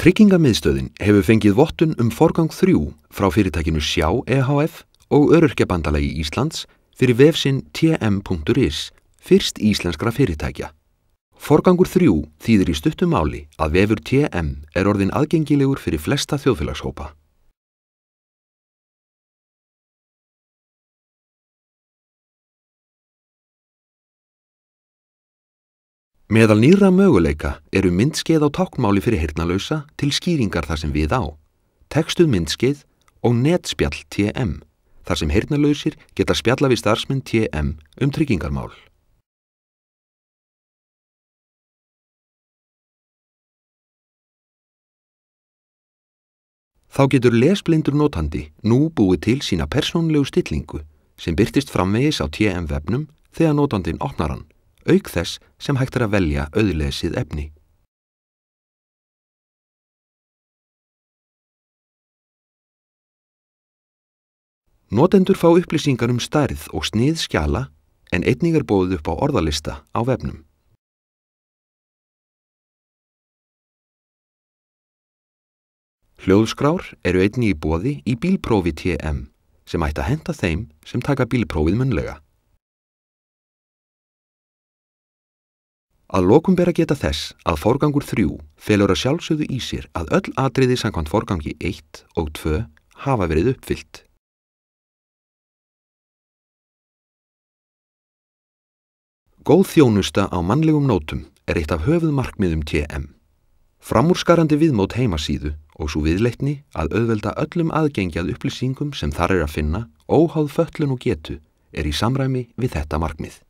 Tryggingamiðstöðin hefur fengið vottun forgang 3 frá fyrirtækinu Sjá ehf. Og Öryrkjabandalagi Íslands fyrir vefsinn tm.is, fyrst íslenskra fyrirtækja. Forgangur 3 þýðir í stuttu máli að vefur TM orðinn aðgengilegur fyrir flesta þjóðfélagshópa. Meðal nýrra möguleika eru myndskeið á táknmáli fyrir heyrnarlausa til skýringar þar sem við á, textuð myndskeið og netspjall TM, þar sem heyrnarlausir geta spjalla við starfsmenn TM tryggingarmál. Þá getur lesblindur notandi nú búið til sína persónulegu stillingu sem birtist framvegis á TM-vefnum þegar notandinn opnar hann, auk þess sem hægt að velja auðlesið efni. Notendur fá upplýsingar stærð og snið skjala en einnig boðið upp á orðalista á vefnum. Hljóðskrár eru einnig í boði í bílprófi TM sem ætti að henta þeim sem taka bílprófið munnlega. Að lokum ber að geta þess að forgangur 3 felur að sjálfsögðu í sér að öll atriði samkvæmt forgangi 1 og 2 hafa verið uppfyllt. Góð þjónusta á mannlegum nótum eitt af höfuðmarkmiðum TM. Framúrskarandi viðmót heimasíðu og sú viðleitni að auðvelda öllum aðgengi að upplýsingum sem þar að finna, óháð fötlun og getu, í samræmi við þetta markmið.